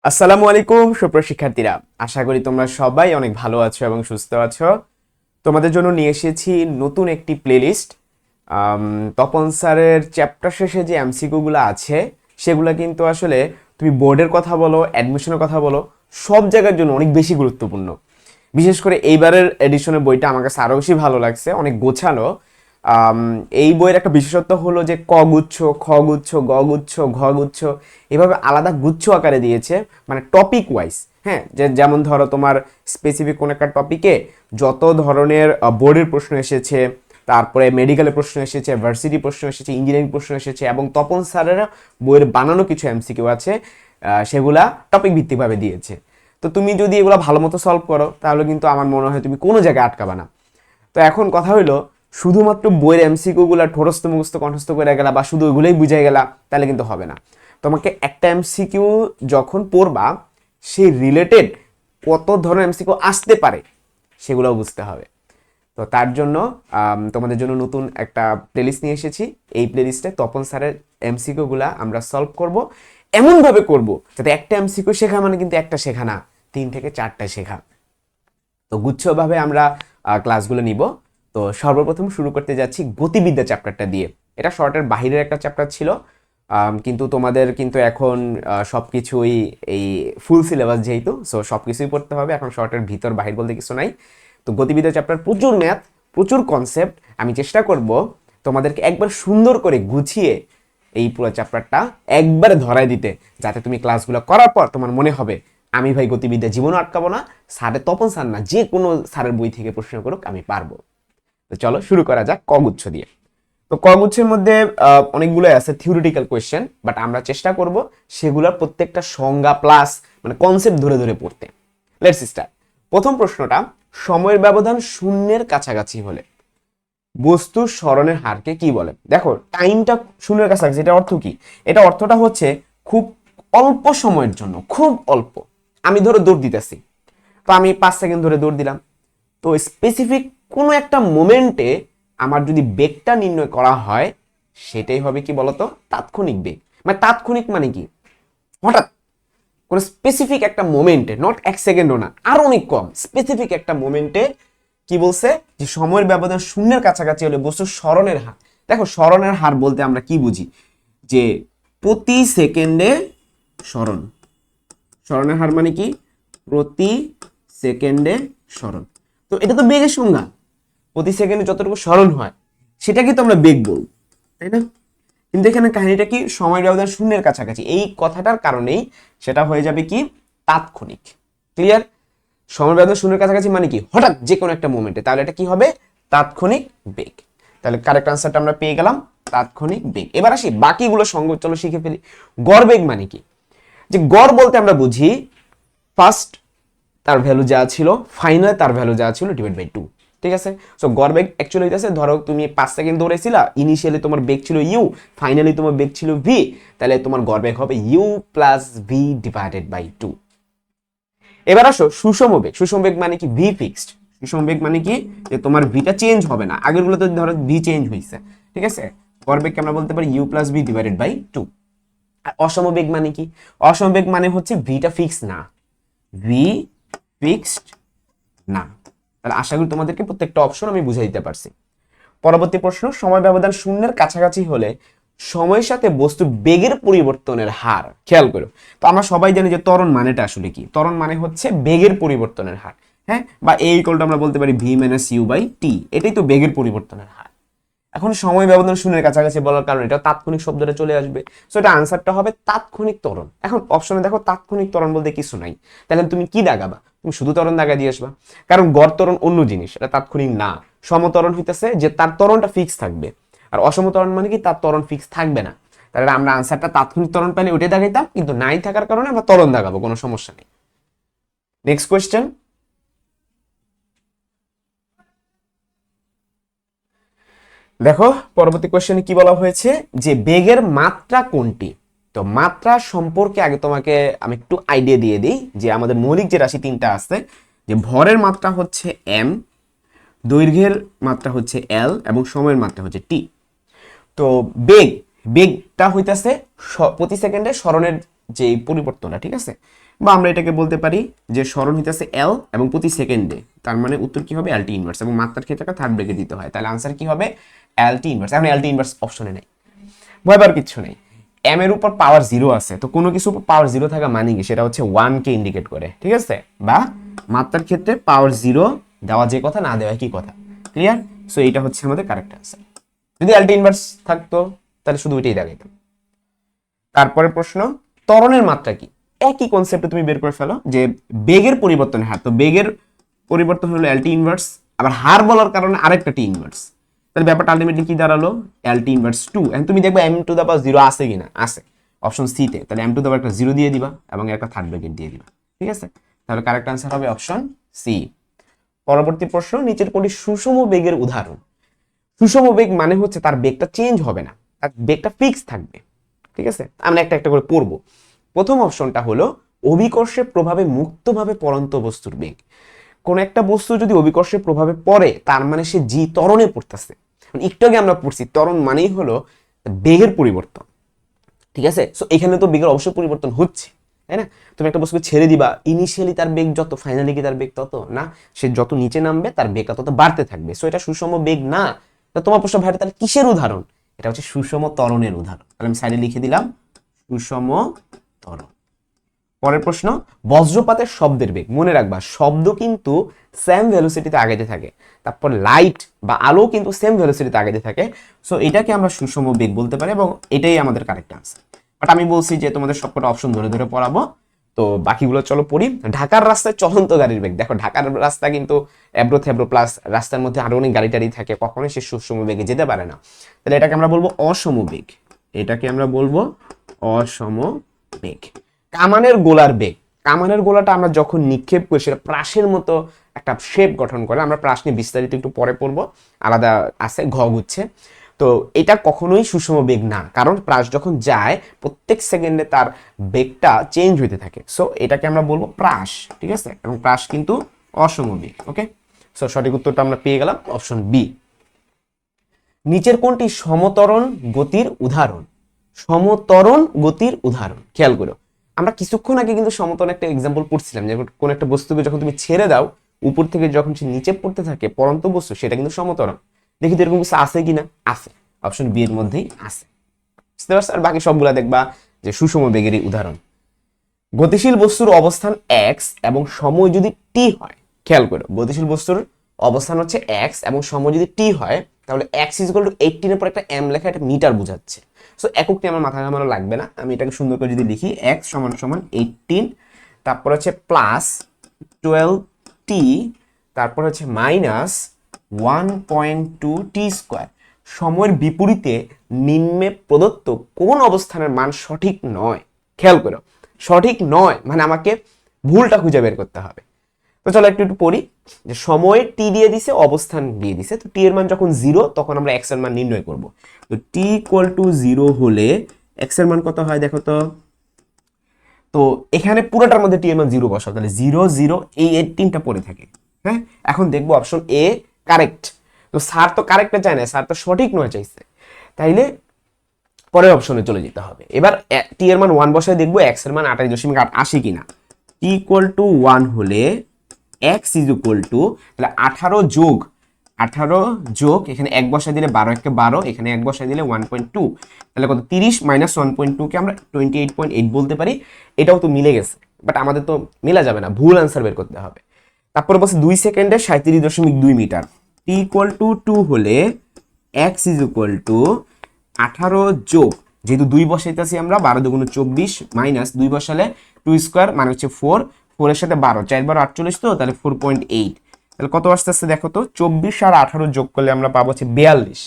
আসসালামু আলাইকুম সুপ্রিয় শিক্ষার্থীরা, আশা করি তোমরা সবাই অনেক ভালো আছো এবং সুস্থ আছো। তোমাদের জন্য নিয়ে এসেছি নতুন একটি প্লেলিস্ট। তপন স্যারের চ্যাপ্টার শেষে যে এমসিকিউগুলো আছে সেগুলো কিন্তু আসলে তুমি বোর্ডের কথা বলো, অ্যাডমিশনের কথা বলো, সব জায়গার জন্য অনেক বেশি গুরুত্বপূর্ণ। বিশেষ করে এইবারের এডিশনের বইটা আমার কাছে আরও বেশি ভালো লাগছে, অনেক গোছানো। আম, এই বইয়ের একটা বিশেষত্ব হলো যে ক গুচ্ছ, খ গুচ্ছ, গ গুচ্ছ, ঘ গুচ্ছ এভাবে আলাদা গুচ্ছ আকারে দিয়েছে, মানে টপিক ওয়াইজ। হ্যাঁ, যেমন ধরো তোমার স্পেসিফিক কোন একটা টপিকে যত ধরনের বোর্ডের প্রশ্ন এসেছে, তারপরে মেডিকেলের প্রশ্ন এসেছে, ভার্সিটি প্রশ্ন এসেছে, ইঞ্জিনিয়ারিং প্রশ্ন এসেছে, এবং তপন স্যারের বইয়ের বানানো কিছু এমসিকিউ আছে, সেগুলা টপিক ভিত্তিকভাবে দিয়েছে। তো তুমি যদি এগুলো ভালো মতো সলভ করো তাহলে কিন্তু আমার মনে হয় তুমি কোনো জায়গায় আটকাবে না। তো এখন কথা হইলো, শুধুমাত্র বইয়ের এমসিকিউ গুলা ঠোরস্থ মুখস্থ কণ্ঠস্থ করে গেলা বা শুধু ওইগুলোই বুঝাই গেলা তাহলে কিন্তু হবে না। তোমাকে একটা এমসিকিউ যখন পড়বা সেই রিলেটেড কত ধরনের এমসিকিউ আসতে পারে সেগুলোও বুঝতে হবে। তো তার জন্য তোমাদের জন্য নতুন একটা প্লেলিস্ট নিয়ে এসেছি। এই প্লেলিস্টে তপন স্যারের এমসিকিউ গুলা আমরা সলভ করব, এমনভাবে করব যাতে একটা এমসিকিউ শেখা মানে কিন্তু একটা শেখা না, 3 থেকে 4টা শেখা। তো গুচ্ছভাবে আমরা ক্লাসগুলো নিব। তো সর্বপ্রথম শুরু করতে যাচ্ছি গতিবিদ্যা চ্যাপ্টারটা দিয়ে। এটা শর্টের বাহিরের একটা চ্যাপ্টার ছিল, কিন্তু তোমাদের কিন্তু এখন সব কিছুই এই ফুল সিলেবাস যেহেতু, সো সব কিছুই পড়তে হবে এখন, শর্টের ভিতর বাহির বলতে কিছু নাই। তো গতিবিদ্যা চ্যাপ্টার প্রচুর ম্যাথ, প্রচুর কনসেপ্ট। আমি চেষ্টা করব তোমাদেরকে একবার সুন্দর করে গুছিয়ে এই পুরো চ্যাপ্টারটা একবারে ধরায় দিতে, যাতে তুমি ক্লাসগুলো করার পর তোমার মনে হবে আমি ভাই গতিবিদ্যা জীবনও আটকাবো না, স্যারের তপন স্যার না যে কোনো স্যারের বই থেকে প্রশ্ন করুক আমি পারবো। তো চলো শুরু করা যাক কগুচ্ছ দিয়ে। তো কগুচ্ছের মধ্যে অনেকগুলো আছে থিওরিটিক্যাল কোয়েশ্চেন, বাট আমরা চেষ্টা করব সেগুলোর প্রত্যেকটা সংজ্ঞা প্লাস মানে কনসেপ্ট ধরে ধরে পড়তে। Let's start. প্রথম প্রশ্নটা, সময়ের ব্যবধান শূন্যের কাছাকাছি হলে বস্তুর সরণের হারকে কি বলে? দেখো, টাইমটা শূন্যের কাছাকাছি, এটা অর্থ কি? এটা অর্থটা হচ্ছে খুব অল্প সময়ের জন্য, খুব অল্প। আমি ধরো দৌড় দিতেছি, তো আমি 5 সেকেন্ড ধরে দৌড় দিলাম। তো স্পেসিফিক কোনো একটা মোমেন্টে আমার যদি বেগটা নির্ণয় করা হয় সেটাই হবে কি বলতো? তাৎক্ষণিক বেগ। মানে তাৎক্ষণিক মানে কি? হঠাৎ কোনো স্পেসিফিক একটা মোমেন্টে, নট 1 সেকেন্ডও না, আর অনেক কম, স্পেসিফিক একটা মোমেন্টে কি বলছে যে সময়ের ব্যবধান শূন্যের কাছাকাছি হলে বস্তুর সরণের হার। দেখো, সরণের হার বলতে আমরা কি বুঝি? যে প্রতি সেকেন্ডে সরণ। সরণের হার মানে কি? প্রতি সেকেন্ডে সরণ। তো এটা তো বেগের সংজ্ঞা, প্রতি সেকেন্ডে যতটুকু সরণ হয় সেটাকে তো আমরা বেগ বলবো, তাই না? কিন্তু এখানে কাহিনীটা কি? সময় ব্যবধান শূন্যের কাছাকাছি, এই কথাটার কারণেই সেটা হয়ে যাবে কি? তাৎক্ষণিক। ক্লিয়ার? সময় ব্যবধান শূন্যের কাছাকাছি মানে কি? হঠাৎ যে কোনো একটা মোমেন্টে, তাহলে এটা কি হবে? তাৎক্ষণিক বেগ। তাহলে কারেক্ট আনসারটা আমরা পেয়ে গেলাম, তাৎক্ষণিক বেগ। এবার আসি বাকিগুলো সঙ্গ, চলো শিখে ফেলি। গড় বেগ মানে কি? যে গড় বলতে আমরা বুঝি ফার্স্ট তার ভ্যালু যা ছিল, ফাইনাল তার ভ্যালু যা ছিল, ডিভাইড বাই 2। ঠিক আছে? সো গড় বেগ অ্যাকচুয়ালি হইতাছে, ধরো তুমি 5 সেকেন্ড দৌড়াইছিলা, ইনিশিয়ালি তোমার বেগ ছিল ইউ, ফাইনালি তোমার বেগ ছিল ভি, তাহলে তোমার গড় বেগ হবে U plus V divided by 2। এবার আসো সুষম বেগ। সুষম বেগ মানে কি? V fixed. সুষম বেগ মানে কি? যে তোমার ভিটা চেঞ্জ হবে না, আগের গুলো তো ধরো ভি চেঞ্জ হয়েছে। ঠিক আছে? গড় বেগকে আমরা বলতে পারি U plus V divided by 2। আর অসম বেগ মানে কি? অসম বেগ মানে হচ্ছে ভিটা ফিক্স না, ভি ফিক্সড না। তাহলে আশা করি তোমাদেরকে প্রত্যেকটা অপশন আমি বুঝিয়ে দিতে পারছি। পরবর্তী প্রশ্ন, সময় ব্যবধান শূন্যের কাছাকাছি হলে সময়ের সাথে বস্তুর বেগের পরিবর্তনের হার খেয়াল করো। তো আমরা সবাই জানি যে ত্বরণ মানেটা আসলে কি? ত্বরণ মানে হচ্ছে বেগের পরিবর্তনের হার। হ্যাঁ, বা এই ইকুয়াল টু আমরা বলতে পারি V minus you by T, এটাই তো বেগের পরিবর্তনের হার। এখন সময় ব্যবধান শূন্যের কাছাকাছি বলার কারণে এটা তাৎক্ষণিক শব্দটা চলে আসবে, সো এটা আনসারটা হবে তাৎক্ষণিক ত্বরণ। এখন অপশনে দেখো তাৎক্ষণিক ত্বরণ বলতে কিছু নাই, তাহলে তুমি কি দাগাবা? তুমি শুধু ত্বরণ দাগা দিয়ে আসবা, কারণ গড় ত্বরণ অন্য জিনিস, এটা তাৎক্ষণিক না। সমত্বরণ হইতেছে যে তার ত্বরণটা ফিক্স থাকবে, আর অসমত্বরণ মানে কি? তার ত্বরণ ফিক্স থাকবে না। তাহলে আমরা আনসারটা তাৎক্ষণিক ত্বরণ পেলে ওটাই দাগাইতাম, কিন্তু নাই থাকার কারণে আমরা ত্বরণ দাগাবো, কোনো সমস্যা নেই। নেক্সট কোয়েশ্চেন, দেখো পরবর্তী কোয়েশ্চেনে কি বলা হয়েছে যে বেগের মাত্রা কোনটি? তো মাত্রা সম্পর্কে আগে তোমাকে আমি একটু আইডিয়া দিয়ে দিই যে আমাদের মৌলিক যে রাশি 3টা আছে, যে ভরের মাত্রা হচ্ছে এম, দৈর্ঘ্যের মাত্রা হচ্ছে এল, এবং সময়ের মাত্রা হচ্ছে টি। তো বেগটা হইতাছে প্রতি সেকেন্ডে সরণের যে পরিবর্তনটা, ঠিক আছে? বা আমরা এটাকে বলতে পারি যে সরণ হইতেছে এল এবং প্রতি সেকেন্ডে, তার মানে উত্তর কি হবে এলটি ইনভার্স, এবং মাত্রার ক্ষেত্রে একটা থার্ড ব্রেকেট দিতে হয়, তাহলে আনসার কি হবে এলটি ইনভার্স। এখন এলটি ইনভার্স অপশনে নেই, ভয়বার কিচ্ছু নেই। এম এর উপর পাওয়ার 0 আছে, তো কোনো কিছু উপর পাওয়ার 0 থাকা মানে কি, সেটা হচ্ছে 1 কে ইন্ডিকেট করে, ঠিক আছে, বা মাত্রার ক্ষেত্রে পাওয়ার 0 দেওয়া যে কথা, না দেওয়া কি কথা, ক্লিয়ার। সো এইটা হচ্ছে আমাদের কারেক্ট আনসার। যদি এলটি ইনভার্স থাকতো তাহলে শুধু ওইটাই দেখাইতাম। তারপরে প্রশ্ন, ত্বরণের মাত্রা কি? একই কনসেপ্টে তুমি বের করে ফেলো যে বেগের পরিবর্তনের হার, তো বেগের পরিবর্তন হলো এলটি ইনভার্স, আবার হার বলার কারণে আরেকটা টি ইনভার্স, তাহলে ব্যাপারটা আলটিমেটলি কি দাঁড়ালো এলটি ইনভার্স 2। এখন তুমি দেখবে এম টু দা পাওয়ার 0 আছে কিনা, আছে অপশন সি তে, তাহলে এম টু দা পাওয়ার একটা 0 দিয়ে দিবা এবং একটা থার্ড ব্র্যাকেট দিয়ে দিবা, ঠিক আছে, তাহলে কারেক্ট আনসার হবে অপশন সি। পরবর্তী প্রশ্ন, নিচের কোনটি সুষম বেগের উদাহরণ? সুষম বেগ মানে হচ্ছে তার বেগটা চেঞ্জ হবে না, তার বেগটা ফিক্স থাকবে, ঠিক আছে। আমরা একটা একটা করে পড়বো। প্রথম অপশনটা হলো অভিকর্ষের প্রভাবে মুক্তভাবে পড়ন্ত বস্তুর বেগ। কোন একটা বস্তু যদি অভিকর্ষের প্রভাবে পড়ে তার মানে সে জি ত্বরণে পড়তেছে। একটু আগে আমরা পড়ছি ত্বরণ মানেই হলো বেগের পরিবর্তন, ঠিক আছে। সো এখানে তো বেগের অবশ্যই পরিবর্তন হচ্ছে, তাই না। তুমি একটা বস্তুকে ছেড়ে দিবা, ইনিশিয়ালি তার বেগ যত, ফাইনালি কি তার বেগ তত না, সে যত নিচে নামবে তার বেগটা তত বাড়তে থাকবে। সো এটা সুষম বেগ না। তো তোমার প্রশ্ন, ভাই তাহলে কিসের উদাহরণ? এটা হচ্ছে সুষম ত্বরণের উদাহরণ। তাহলে আমি সাইডে লিখে দিলাম সুষম ত্বরণ। পরের প্রশ্ন, বজ্রপাতের শব্দের বেগ। মনে রাখবা শব্দ কিন্তু সেম ভেলোসিটিতে আগাইতে থাকে, তারপর লাইট বা আলো কিন্তু সেম ভেলোসিটিতে আগাইতে থাকে। সো এটাকে আমরা সুষম বেগ বলতে পারি এবং এটাই আমাদের কারেক্ট আনসার। বাট আমি বলছি যে তোমাদের সবকটা অপশন ধরে ধরে পড়াবো, তো বাকিগুলো চলো পড়ি। ঢাকার রাস্তায় চলন্ত গাড়ির বেগ। দেখো ঢাকার রাস্তা কিন্তু এবড়ো থেবড়ো, প্লাস রাস্তার মধ্যে আরো অনেক গাড়ি টাড়ি থাকে, কখনোই সে সুষম বেগে যেতে পারে না, তাহলে এটাকে আমরা বলবো অসম বেগ। এটাকে আমরা বলবো অসম বেগ। কামানের গোলার বেগ। কামানের গোলাটা আমরা যখন নিক্ষেপ করি সেটা প্রাসের মতো একটা শেপ গঠন করে, আমরা প্রাস নিয়ে বিস্তারিত একটু পরে পড়বো, আলাদা আছে ঘ গুচ্ছে। তো এটা কখনোই সুষম বেগ না, কারণ প্রাস যখন যায় প্রত্যেক সেকেন্ডে তার বেগটা চেঞ্জ হইতে থাকে। সো এটাকে আমরা বলবো প্রাস, ঠিক আছে, এবং প্রাস কিন্তু অসম বেগ। ওকে, সো সঠিক উত্তরটা আমরা পেয়ে গেলাম অপশন বি। নিচের কোনটি সমতরণ গতির উদাহরণ? সমতরণ গতির উদাহরণ খেয়াল করো, আমরা কিছুক্ষণ আগে কিন্তু সমতরণ একটা এক্সাম্পল পড়ছিলাম, যে কোন একটা বস্তুকে যখন তুমি ছেড়ে দাও উপর থেকে যখন সে নিচে পড়তে থাকে পড়ন্ত বস্তু, সেটা কিন্তু সমতরণ। দেখি তো এরকম কিছু আছে কিনা, আছে, অপশন বি এর মধ্যেই আছে, বুঝতে পারছো। আর বাকি সবগুলা দেখবা যে সুষম বেগেরই উদাহরণ। গতিশীল বস্তুর অবস্থান এক্স এবং সময় যদি টি হয়, খেয়াল করো গতিশীল বস্তুর অবস্থান হচ্ছে এক্স এবং সময় যদি টি হয়, তাহলে এক্স ইজ ইকুয়াল টু 18 এর পর একটা এম লেখা, একটা মিটার বোঝাচ্ছে। সো এককটি আমার মাথা ঘামানো লাগবে না, আমি এটাকে সুন্দর করে যদি লিখি এক্স সমান সমান 18, তারপর হচ্ছে প্লাস 12 টি, তারপর হচ্ছে মাইনাস 1.2 টি স্কোয়ার। সময়ের বিপরীতে নিম্নে প্রদত্ত কোন অবস্থানের মান সঠিক নয়? খেয়াল করো, সঠিক নয় মানে আমাকে ভুলটা খুঁজে বের করতে হবে। তো চলো একটু একটু পড়ি, যে সময়ে টি দিয়ে দিছে, অবস্থান দিয়ে দিছে, তো টি এর মান যখন 0 তখন আমরা এক্স এর মান নির্ণয় করব। তো টি ইকুয়াল টু 0 হলে এক্স এর মান কত হয় দেখো তো। তো এখানে পুরোটার মধ্যে টি এর মান 0 বসাও, তাহলে 0 0 এই 18টা পড়ে থাকে। হ্যাঁ, এখন দেখবো অপশন এ কারেক্ট। তো স্যার তো কারেক্টটা চায় না, স্যার তো সঠিক নয় চাইছে, তাইলে পরের অপশনে চলে যেতে হবে। এবার টি এর মান 1 বসায় দেখবো এক্স এর মান 28.8 কিনা। টি ইকুয়াল টু 1 হলে এক্স ইজ ইকুয়াল টু, তাহলে 18 যোগ এখানে 1 বসায় দিলে 12 একে 12, এখানে 1 বসায় দিলে 1.2, তাহলে কত 30 মাইনাস 1.2 কে আমরা 28.8 বলতে পারি। এটাও তো মিলে গেছে, বাট আমাদের তো মিলা যাবে না, ভুল আনসার বের করতে হবে। তারপরে বলছে 2 সেকেন্ডে 37.2 মিটার। টি ইকুয়াল টু 2 হলে এক্স ইজ ইকুয়াল টু 18 যোগ, যেহেতু 2 বসাইতেছি আমরা, 12 দুগুণ 24 মাইনাস 2 বসালে 2 স্কোয়ার মানে হচ্ছে 4, 4 এর সাথে 12, 4 12 48, তো তাহলে 4.8, তাহলে কত আসতেছে দেখো তো, 24 আর 18 যোগ করলে আমরা পাবো হচ্ছে 42।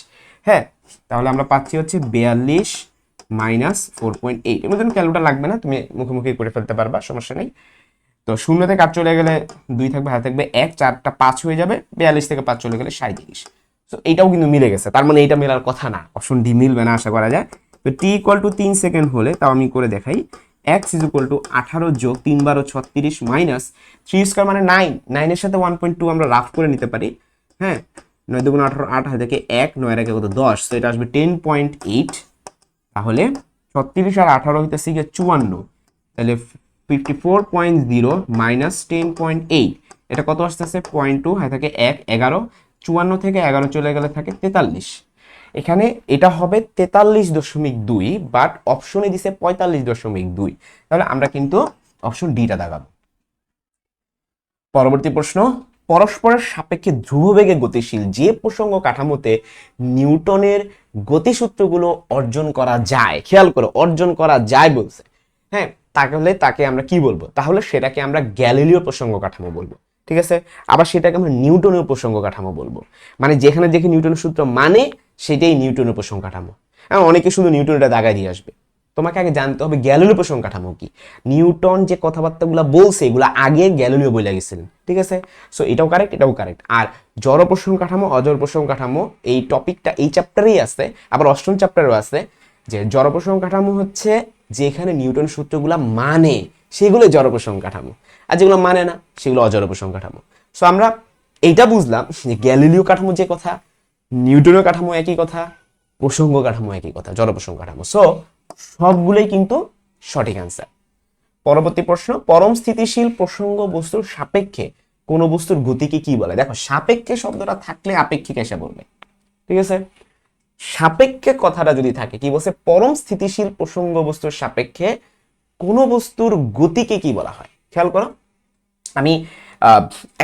হ্যাঁ, তাহলে আমরা পাচ্ছি হচ্ছে 42 মাইনাস 4.8। এর জন্য ক্যালকুলেটর লাগবে না, তুমি মুখোমুখি করে ফেলতে পারবা, সমস্যা নেই। তো 0 থেকে 8 চলে গেলে 2 থাকবে, হাতে থাকবে 1, 4টা 5 হয়ে যাবে, 42 থেকে 5 চলে গেলে 37। তো এইটাও কিন্তু মিলে গেছে, তার মানে এইটা মেলার কথা না, অপশন ডি মিলবে না আশা করা যায়। তো টি ইকুয়াল টু 3 সেকেন্ড হলে, তাও আমি করে দেখাই, এক্স ইজ ইকুয়াল টু 18 যোগ 3 12 36 মাইনাস 3 স্কোয়ার মানে 9, 9 এর সাথে 1.2 আমরা রাফ করে নিতে পারি। হ্যাঁ, 9 দুগুণ 18, 8 হাতে থেকে 1, 9 এর একে কত 10, তো এটা আসবে 10.8। তাহলে 36 আর 18 হইতেছে গিয়ে 54, তাহলে 54.0 মাইনাস 10.8, এটা কত আসতেছে 0.2, হয় থাকে 1, 11, 54 থেকে 11 চলে গেলে থাকে 43। এখানে এটা হবে 43.2, বাট অপশনে দিছে 45.2, তাহলে আমরা কিন্তু অপশন ডিটা দাগাবো। পরবর্তী প্রশ্ন, পরস্পরের সাপেক্ষে ধ্রুববেগে গতিশীল যে প্রসঙ্গ কাঠামোতে নিউটনের গতিসূত্রগুলো অর্জন করা যায়, খেয়াল করো অর্জন করা যায় বলছে, হ্যাঁ, তাহলে তাকে আমরা কি বলবো? তাহলে সেটাকে আমরা গ্যালিলিও প্রসঙ্গ কাঠামো বলবো, ঠিক আছে। আবার সেটাকে আমরা নিউটনীয় প্রসঙ্গ কাঠামো বলবো, মানে যেখানে দেখে নিউটনের সূত্র মানে সেটাই নিউটনীয় প্রসঙ্গ কাঠামো। অনেকে শুধু নিউটনটা দাগায় দিয়ে আসবে, তোমাকে আগে জানতে হবে গ্যালিলিও প্রসঙ্গ কাঠামো কি। নিউটন যে কথাবার্তাগুলো বলছে এগুলো আগে গ্যালিলিও বলে গেছিলেন, ঠিক আছে। সো এটাও কারেক্ট, এটাও কারেক্ট। আর জড় প্রসঙ্গ কাঠামো, অজড় প্রসঙ্গ কাঠামো, এই টপিকটা এই চ্যাপ্টারেই আছে, আবার অষ্টম চ্যাপ্টারেও আছে, যে জড় প্রসঙ্গ কাঠামো হচ্ছে যেখানে নিউটন সূত্রগুলো মানে সেগুলো জড় প্রসঙ্গ কাঠামো, আর যেগুলো মানে না সেগুলো অজড় প্রসঙ্গ কাঠামো। সো আমরা এইটা বুঝলাম যে গ্যালিলিও কাঠামো যে কথা, নিউটনীয় কাঠামো একই কথা, প্রসঙ্গ কাঠামো একই কথা, জড় প্রসঙ্গ কাঠামো। সো সবগুলোই কিন্তু সঠিক অ্যান্সার। পরবর্তী প্রশ্ন, পরম স্থিতিশীল প্রসঙ্গ বস্তুর সাপেক্ষে কোন বস্তুর গতিকে কি বলে? দেখো সাপেক্ষে শব্দটা থাকলে আপেক্ষিক এসে বলবে, ঠিক আছে। সাপেক্ষে কথাটা যদি থাকে, কি বলছে? পরম স্থিতিশীল প্রসঙ্গ বস্তুর সাপেক্ষে কোন বস্তুর গতিকে কি বলা হয়? খেয়াল করো, আমি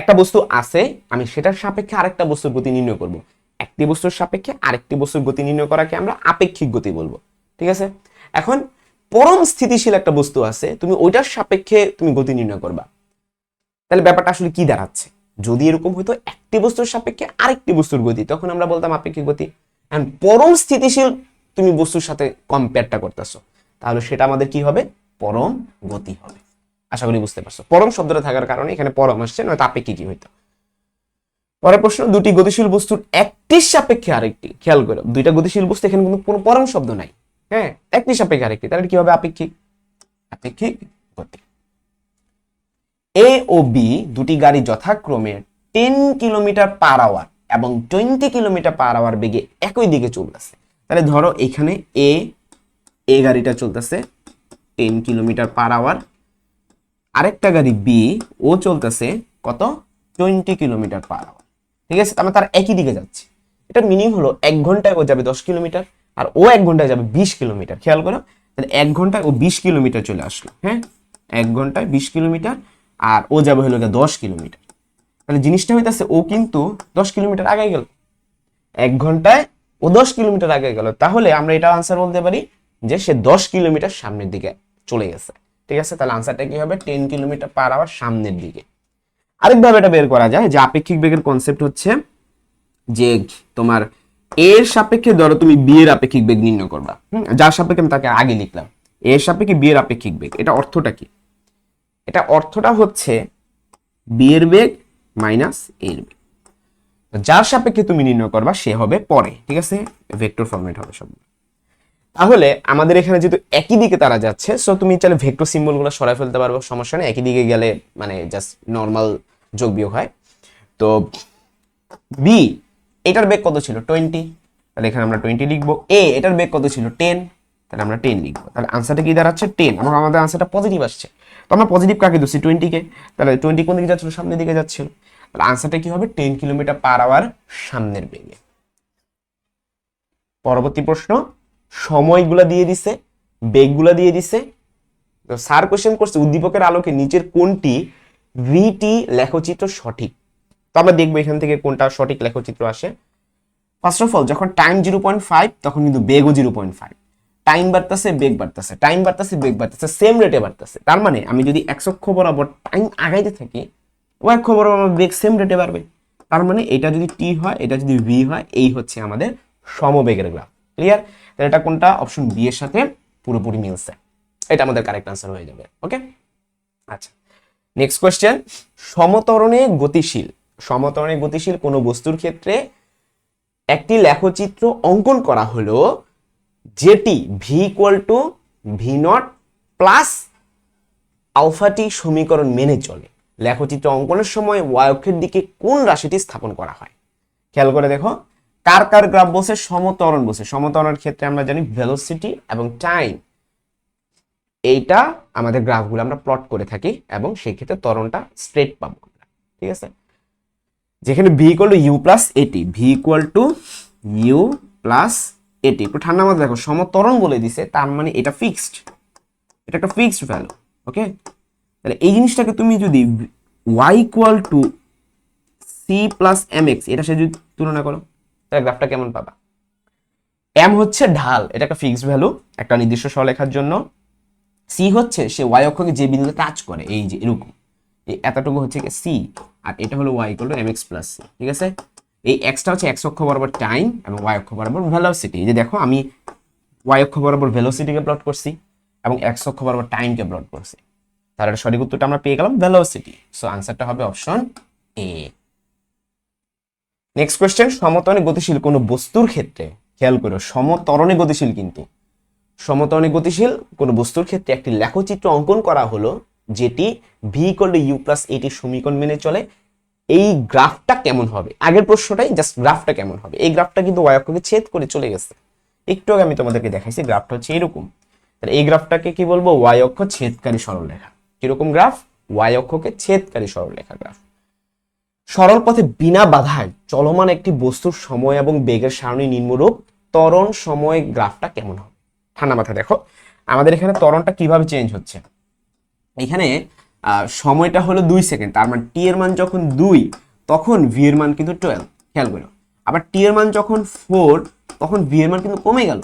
একটা বস্তু আছে, আমি সেটার সাপেক্ষে আরেকটা বস্তুর গতি নির্ণয় করব। একটি বস্তুর সাপেক্ষে আরেকটি বস্তুর গতি নির্ণয় করাকে আমরা আপেক্ষিক গতি বলবো, ঠিক আছে। এখন পরম স্থিতিশীল একটা বস্তু আছে, তুমি ওইটার সাপেক্ষে তুমি গতি নির্ণয় করবা, তাহলে ব্যাপারটা আসলে কি দাঁড়াচ্ছে? যদি এরকম হতো একটি বস্তুর সাপেক্ষে আরেকটি বস্তুর গতি, তখন আমরা বলতাম আপেক্ষিক গতি। এন্ড পরম স্থিতিশীল তুমি বস্তুর সাথে কম্পেয়ারটা করতেছো, তাহলে সেটা আমাদের কি হবে? পরম গতি হবে। আশা করি বুঝতে পারছো, পরম শব্দটা থাকার কারণে এখানে পরম আসছে, নয়তো আপেক্ষিকই হইতো। পরের প্রশ্ন, দুটি গতিশীল বস্তুর একটির সাপেক্ষে আরেকটি, খেয়াল করো দুইটা গতিশীল বস্তু, এখানে কিন্তু কোনো পরম শব্দ নাই, হ্যাঁ, একটি সাপেক্ষে আরেকটি, তাহলে কি হবে? আপেক্ষিক, আপেক্ষিক গতি। এ ও বি দুটি গাড়ি যথাক্রমে 10 কিলোমিটার পার আওয়ার এবং 20 কিলোমিটার পার আওয়ার বেগে একই দিকে চলতেছে। তাহলে ধরো এখানে এ গাড়িটা চলতেছে 10 কিলোমিটার পার আওয়ার, আরেকটা গাড়ি বি ও চলতেছে কত? 20 কিলোমিটার পার আওয়ার, ঠিক আছে। তার তার একই দিকে যাচ্ছে। এটার মিনিং হলো 1 ঘন্টায় ও যাবে 10 কিলোমিটার আর ও 1 ঘন্টায় যাবে 20 কিলোমিটার। খেয়াল করো, তাহলে 1 ঘন্টায় ও 20 কিলোমিটার চলে আসলো, হ্যাঁ, 1 ঘন্টায় 20 কিলোমিটার, আর ও যাবে হলো 10 কিলোমিটার। তাহলে জিনিসটা হইতাছে ও কিন্তু 10 কিলোমিটার আগে গেল, 1 ঘন্টায় ও 10 কিলোমিটার আগে গেল, তাহলে আমরা এটা আনসার বলতে পারি যে সে 10 কিলোমিটার সামনের দিকে চলে গেছে, ঠিক আছে। তাহলে আনসারটা কি হবে? 10 কিলোমিটার পার আওয়ার সামনের দিকে। আরেকভাবে এটা বের করা যায় যে আপেক্ষিক বেগের কনসেপ্ট হচ্ছে যে তোমার এর সাপেক্ষে ধরো তুমি বি এর আপেক্ষিক বেগ নির্ণয় করবা, যার সাপেক্ষে আমি তাকে আগে লিখলাম, এর সাপেক্ষে বি এর আপেক্ষিক বেগ, এটা অর্থটা কি? এটা অর্থটা হচ্ছে বি এর বেগ মাইনাস এর বেগ, যার সাপেক্ষে তুমি নির্ণয় করবা সে হবে পরে, ঠিক আছে, ভেক্টর ফরম্যাট হবে সব। তাহলে আমাদের এখানে যেহেতু একই দিকে তারা যাচ্ছে, সো তুমি চাইলে ভেক্টর সিম্বলগুলো সরাই ফেলতে পারবো, সমস্যা নেই, একই দিকে গেলে মানে জাস্ট নর্মাল যোগ বিয়োগ হয়। তো বি এটার বেগ কত ছিল? 20, তাহলে এখানে আমরা 20 লিখবো। এ এটার বেগ কত ছিল? 10, তাহলে আমরা 10 লিখবো। তাহলে আনসারটা কি দাঁড়াচ্ছে? 10, এবং আমাদের আনসারটা পজিটিভ আসছে। তো আমরা পজিটিভ কাকে দিচ্ছি? 20 কে। তাহলে 20 কোন দিকে যাচ্ছিল? সামনের দিকে যাচ্ছিল। তাহলে আনসারটা কি হবে? 10 কিলোমিটার পার আওয়ার সামনের বেগে। পরবর্তী প্রশ্ন, সময়গুলা দিয়ে দিছে, বেগগুলা দিয়ে দিছে। তো স্যার কোশ্চেন করছে উদ্দীপকের আলোকে নিচের কোনটি ভিটি লেখচিত্র সঠিক? তো আমরা দেখবো এখান থেকে কোনটা সঠিক লেখচিত্র আসে। ফার্স্ট অফ অল, যখন টাইম 0.5 তখন কিন্তু বেগও 0.5, টাইম বাড়তেছে বেগ বাড়তেছে, টাইম বাড়তেছে বেগ বাড়তেছে, সেম রেটে বাড়তেছে। তার মানে আমি যদি x অক্ষ বরাবর টাইম আগাইতে থাকি, ও অক্ষ বরাবর বেগ সেম রেটে বাড়বে। তার মানে এটা যদি টি হয়, এটা যদি ভি হয়, এই হচ্ছে আমাদের সমবেগের গ্রাফ। ক্লিয়ার? তাহলে এটা কোনটা? অপশন বি এর সাথে পুরোপুরি মিলছে, এটা আমাদের কারেক্ট আনসার হয়ে যাবে। ওকে, আচ্ছা, নেক্সট কোয়েশ্চেন, সমত্বরণে গতিশীল, সমত্বরণে গতিশীল কোনো বস্তুর ক্ষেত্রে একটি লেখচিত্র অঙ্কন করা হলো যেটি V equal to V naught plus alpha T সমীকরণ মেনে চলে। লেখচিত্র অঙ্কনের সময় ওয়াই অক্ষের দিকে কোন রাশিটি স্থাপন করা হয়? খেয়াল করে দেখো, কার কার গ্রাফ বলছে? সমত্বরণ বলছে। সমত্বরণের ক্ষেত্রে আমরা জানি ভেলোসিটি এবং টাইম, এইটা আমাদের গ্রাফগুলো আমরা প্লট করে থাকি এবং সেই ক্ষেত্রে ত্বরণটা স্ট্রেট পাবো আমরা, ঠিক আছে। যেখানে V equal to U plus AT, V equal to U plus AT, একটু ঠান্ডা মাথায় দেখো, সমত্বরণ বলে দিছে, তার মানে এটা ফিক্সড, এটা একটা ফিক্সড ভ্যালু, ওকে। তাহলে এই জিনিসটাকে তুমি যদি y equal to C plus M X এটার সাথে যদি তুলনা করো, তাহলে গ্রাফটা কেমন পাবা? এম হচ্ছে ঢাল, এটা একটা ফিক্সড ভ্যালু একটা নির্দিষ্ট সরলরেখার জন্য। সি হচ্ছে সে ওয়াই অক্ষকে যে বিন্দুতে টাচ করে, এই যে এরকম, এই এতটুকু হচ্ছে কি সি, আর এটা হলো y equal to M X plus C, ঠিক আছে। এই এক্সটা হচ্ছে এক্স অক্ষ বরাবর টাইম এবং ওয়াই অক্ষ বরাবর ভেলোসিটি। এই যে দেখো আমি ওয়াই অক্ষ বরাবর ভেলোসিটিকে প্লট করছি এবং এক্স অক্ষ বরাবর টাইমকে প্লট করছি, তাহলে সঠিক উত্তরটা আমরা পেয়ে গেলাম ভেলোসিটি। সো আনসারটা হবে অপশন এ। নেক্সট কোয়েশ্চেন, সমত্বরণে গতিশীল কোনো বস্তুর ক্ষেত্রে, খেয়াল করো সমত্বরণে গতিশীল, কিন্তু সমত্বরণে গতিশীল কোনো বস্তুর ক্ষেত্রে একটি লেখচিত্র অঙ্কন করা হলো যেটি V equal to U plus A T সমীকরণ মেনে চলে। এই গ্রাফটা কেমন হবে? আগের প্রশ্নটাই জাস্ট গ্রাফটা কেমন হবে। এই গ্রাফটা কিন্তু ওয়াই অক্ষকে ছেদ করে চলে গেছে, একটু আগে আমি তোমাদেরকে দেখাইছি গ্রাফটা হচ্ছে এরকম। তাহলে এই গ্রাফটাকে কি বলবো? ওয়াই অক্ষ ছেদকারী সরলরেখা। কিরকম গ্রাফ? ওয়াই অক্ষকে ছেদকারী সরলরেখা গ্রাফ। সরল পথে বিনা বাধায় চলমান একটি বস্তুর সময় এবং বেগের সারণী নিম্নরূপ। ত্বরণ সময় গ্রাফটা কেমন হবে? ঠান্ডা মাথায় দেখো আমাদের এখানে ত্বরণটা কিভাবে চেঞ্জ হচ্ছে। এখানে সময়টা হলো 2 সেকেন্ড, তার মানে টি এর মান যখন 2 তখন ভি এর মান কিন্তু 12, খেয়াল করো। আবার টি এর মান যখন 4 তখন ভি এর মান কিন্তু কমে গেল।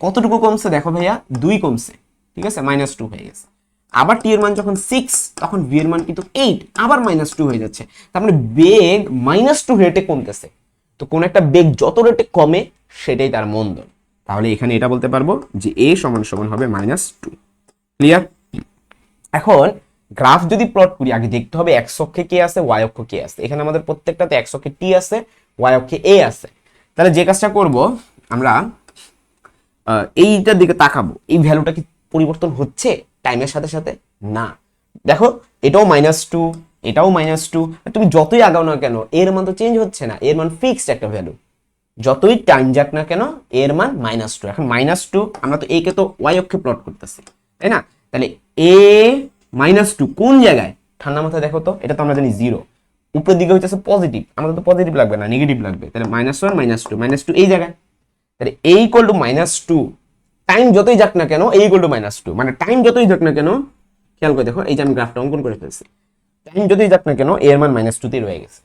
কতটুকু কমছে দেখো ভাইয়া, 2 কমছে, ঠিক আছে, -2 হয়ে গেছে। আবার টি এর মান যখন 6 তখন ভি এর মান কিন্তু 8, আবার -2 হয়ে যাচ্ছে। তার মানে বেগ -2 রেটে কমতেছে। তো কোন একটা বেগ যত রেটে কমে সেটাই তার মন্দন। তাহলে এখানে এটা বলতে পারবো যে এ সমান সমান হবে -2। ক্লিয়ার? এখন গ্রাফ যদি প্লট করি আগে দেখতে হবে এক্স অক্ষে কে আছে, ওয়াই অক্ষে কে আছে। এখানে আমাদের প্রত্যেকটাতে এক্স অক্ষে টি আছে, ওয়াই অক্ষে এ আছে। তাহলে যে কাজটা করব আমরা এইটার দিকে তাকাবো, এই ভ্যালুটা কি পরিবর্তন হচ্ছে টাইমের সাথে সাথে? না। দেখো এটাও -2, এটাও -2, তুমি যতই আগাও না কেন এর মান তো চেঞ্জ হচ্ছে না, এর মান ফিক্সড একটা ভ্যালু। যতই টাইম যাক না কেন এর মান -2। এখন -2 আমরা তো একে তো ওয়াই অক্ষে প্লট করতেছি, তাই না? তাহলে এ -2 কোন জায়গায়? ঠান্ডা মাথায় দেখো তো, এটা তো আমরা জানি 0, উপরের দিকে হইতেছে পজিটিভ, আমাদের তো পজিটিভ লাগবে না, নেগেটিভ লাগবে। তাহলে -1 -2 এই জায়গায়। তাহলে a ইকুয়াল টু -2, টাইম যতই যাক না কেন a ইকুয়াল টু -2, মানে টাইম যতই যাক না কেন, খেয়াল করে দেখো এই যে আমি গ্রাফটা অঙ্কন করে ফেলছি, টাইম যতই যাক না কেন এর মান -2 তেই রয়ে গেছে।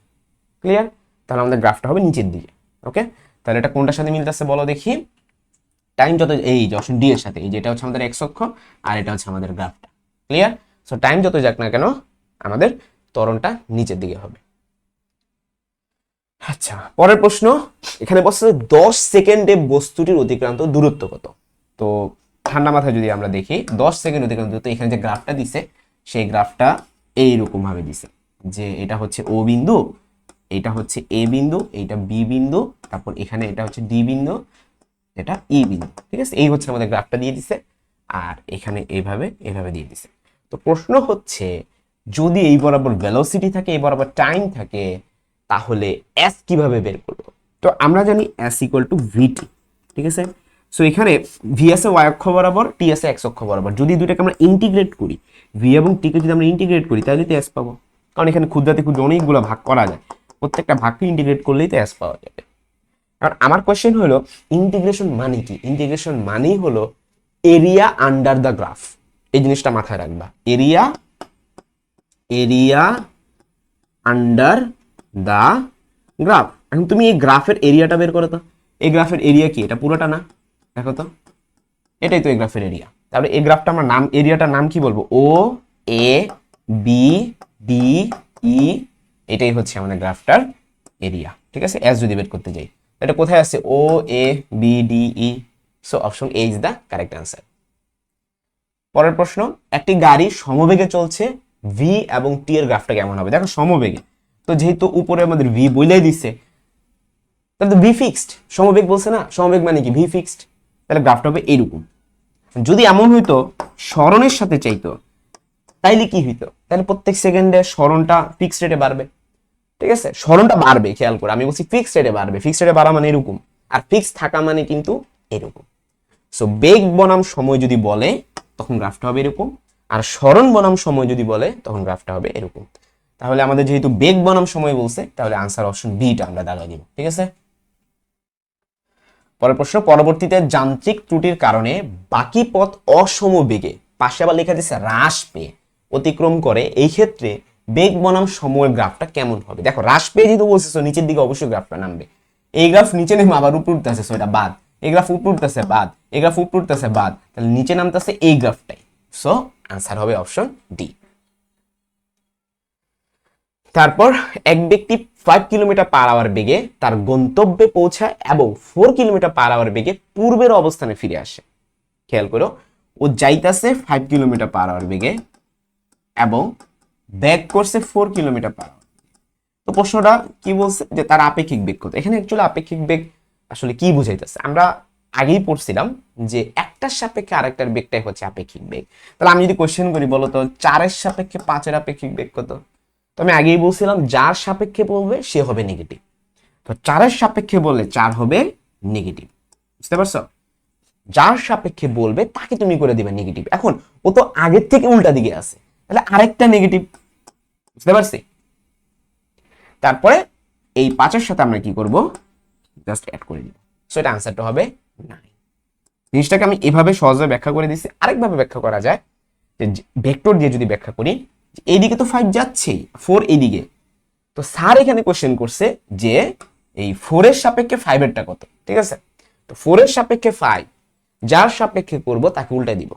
ক্লিয়ার? তাহলে আমাদের গ্রাফটা হবে নিচের দিকে, ওকে। তাহলে এটা কোনটার সাথে মিলতেছে বলো দেখি? টাইম যত, এই যে অপশন ডি এর সাথে, এই যে এটা হচ্ছে আমাদের এক্স অক্ষ আর এটা হচ্ছে আমাদের গ্রাফটা। ক্লিয়ার? সো টাইম যতই যাক না কেন আমাদের ত্বরণটা নিচের দিকে হবে। আচ্ছা, পরের প্রশ্ন এখানে বলছে 10 সেকেন্ডে বস্তুটির অতিক্রান্ত দূরত্ব কত? তো ঠান্ডা মাথায় যদি আমরা দেখি 10 সেকেন্ড অতিক্রান্ত দূরত্ব, এখানে যে গ্রাফটা দিছে সেই গ্রাফটা এইরকম ভাবে দিছে যে এটা হচ্ছে ও বিন্দু, এটা হচ্ছে এ বিন্দু, এইটা বি বিন্দু, তারপর এখানে এটা হচ্ছে ডি বিন্দু, এটা ই বিন্দু, ঠিক আছে। এই হচ্ছে আমাদের গ্রাফটা দিয়ে দিছে আর এখানে এইভাবে এইভাবে দিয়ে দিছে। তো প্রশ্ন হচ্ছে যদি এই বরাবর ভেলোসিটি থাকে, এই বরাবর টাইম থাকে, তাহলে এস কিভাবে বের করবো? তো আমরা জানি এস ইকুয়াল টু ভিটি, ঠিক আছে। সো এখানে ভি আছে ওয়াই অক্ষ বরাবর, টি আছে এক্স অক্ষ বরাবর। যদি দুইটাকে আমরা ইন্টিগ্রেট করি, ভি এবং টি কে যদি আমরা ইন্টিগ্রেট করি তাহলে তো এস পাবো, কারণ এখানে ক্ষুদ্রাতি ক্ষুদ্র অনেকগুলো ভাগ করা যায়, প্রত্যেকটা ভাগকে ইন্টিগ্রেট করলেই তো এস পাওয়া যাবে। কারণ আমার কোয়েশ্চেন হলো ইন্টিগ্রেশন মানে কি? ইন্টিগ্রেশন মানেই হলো এরিয়া আন্ডার দ্য গ্রাফ। এই জিনিসটা মাথায় রাখবা, এরিয়া আন্ডার দা গ্রাফ। এখন তুমি এই গ্রাফের এরিয়াটা বের করো তো, এই গ্রাফের এরিয়া কি? এটা পুরোটা না, দেখো তো এটাই তো এই গ্রাফের এরিয়া। তাহলে এই গ্রাফটা আমরা নাম, এরিয়াটার নাম কি বলবো? ও এ বি ডি ই, এটাই হচ্ছে আমাদের গ্রাফটার এরিয়া, ঠিক আছে। এস যদি বের করতে যাই এটা কোথায় আছে? ও A B D E. So option A is the correct answer. পরের প্রশ্ন, একটি গাড়ি সমবেগে চলছে, ভি এবং টি এর গ্রাফটা কেমন হবে? দেখো সমবেগে, তো যেহেতু উপরে আমাদের ভি বলেই দিচ্ছে তাহলে তো ভি ফিক্সড, সমবেগ বলছে না, সমবেগ মানে কি? V fixed. তাহলে গ্রাফটা হবে এইরকম। যদি এমন হইতো সরণের সাথে চাইতো তাইলে কি হইতো? তাহলে প্রত্যেক সেকেন্ডে সরণটা ফিক্সড রেটে বাড়বে, ঠিক আছে। সরণটা বাড়বে, খেয়াল করে আমি বলছি ফিক্সড রেটে বাড়বে, ফিক্সড রেটে বাড়া মানে এরকম, আর ফিক্স থাকা মানে কিন্তু এরকম। সো বেগ বনাম সময় যদি বলে তখন গ্রাফটা হবে এরকম, আর সরণ বনাম সময় যদি বলে তখন গ্রাফটা হবে এরকম। তাহলে আমাদের যেহেতু বেগ বনাম সময় বলছে, তাহলে আনসার অপশন বিটা আমরা দাগা দিব। ঠিক আছে, পরের প্রশ্ন, পরবর্তীতে যান্ত্রিক ত্রুটির কারণে বাকি পথ অসম বেগে, পাশে আবার লেখা দিচ্ছে হ্রাস পেয়ে অতিক্রম করে, এই ক্ষেত্রে বেগ বনাম সময়ের গ্রাফটা কেমন হবে? দেখো হ্রাস পেয়ে যেহেতু বলছে নিচের দিকে অবশ্যই গ্রাফটা নামবে। এই গ্রাফ নিচে নেমে আবার উপরে উঠতেছে, সেটা বাদ। এই গ্রাফ উপরে উঠতেছে বাদ, এই গ্রাফ উপরে উঠতেছে বাদ, তাহলে নিচে নামতেছে এই গ্রাফটাই। সো আনসার হবে অপশন ডি। তারপর এক ব্যক্তি 5 কিলোমিটার পার আওয়ার বেগে তার গন্তব্যে পৌঁছায় এবং 4 কিলোমিটার পার আওয়ার বেগে পূর্বের অবস্থানে ফিরে আসে। খেয়াল করো, ও যাইতাছে 5 কিলোমিটার পার আওয়ার বেগে এবং ব্যাক করছে 4 কিলোমিটার পার আওয়ার। তো প্রশ্নটা কি বলছে যে তার আপেক্ষিক বেগ কত? এখানে অ্যাকচুয়ালি আপেক্ষিক বেগ আসলে কি বুঝাইতেছে? আমরা আগেই পড়ছিলাম যে একটার সাপেক্ষে আরেকটার বেগটাই হচ্ছে আপেক্ষিক বেগ। তাহলে আমি যদি কোশ্চেন করি, বলো তো 4-এর সাপেক্ষে 5-এর আপেক্ষিক বেগ কত? তো আমি আগেই বলছিলাম যার সাপেক্ষে বলবে সে হবে নেগেটিভ। তো 4-এর সাপেক্ষে বললে 4 হবে নেগেটিভ, বুঝতে পারছো? যার সাপেক্ষে বলবে তাকে তুমি করে দিবে নেগেটিভ। এখন ও তো আগের থেকে উল্টা দিকে আছে, তাহলে আরেকটা নেগেটিভ, বুঝতে পারছি? তারপরে এই 5-এর সাথে আমরা কি করব? জাস্ট অ্যাড করে দিব। সো এটা আনসারটা হবে 9। জিনিসটাকে আমি এভাবে সহজে ব্যাখ্যা করে দিচ্ছি। আরেকভাবে ব্যাখ্যা করা যায় যে ভেক্টর দিয়ে যদি ব্যাখ্যা করি, এইদিকে তো 5 যাচ্ছেই, 4 এইদিকে, তো স্যার এখানে কোশ্চেন করছে যে এই 4-এর সাপেক্ষে 5-এরটা কত। ঠিক আছে, তো 4-এর সাপেক্ষে 5 যার সাপেক্ষে করব তাকে উল্টাই দিব।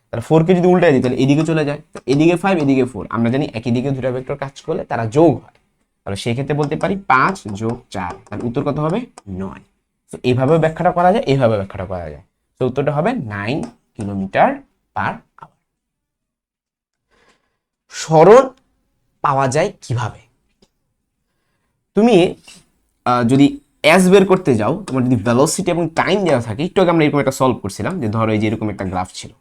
তাহলে 4 কে যদি উল্টাই দিই তাহলে এদিকে চলে যায়, এদিকে 5 এদিকে 4, আমরা জানি একই দিকে দুটো ভেক্টর কাজ করলে তারা যোগ হয়। তাহলে সেই ক্ষেত্রে বলতে পারি 5 যোগ 4, তাহলে উত্তর কত হবে? 9। তো এইভাবে ব্যাখ্যাটা করা যায়, এইভাবে ব্যাখ্যাটা করা যায়। তো উত্তরটা হবে 9 কিলোমিটার পার আওয়ার। সরণ পাওয়া যায় কিভাবে? তুমি যদি এস বের করতে যাও, তোমার যদি ভেলোসিটি এবং টাইম দেওয়া থাকে, একটু আগে আমরা এরকম একটা সলভ করছিলাম যে ধরো এই যে এরকম একটা গ্রাফ ছিল,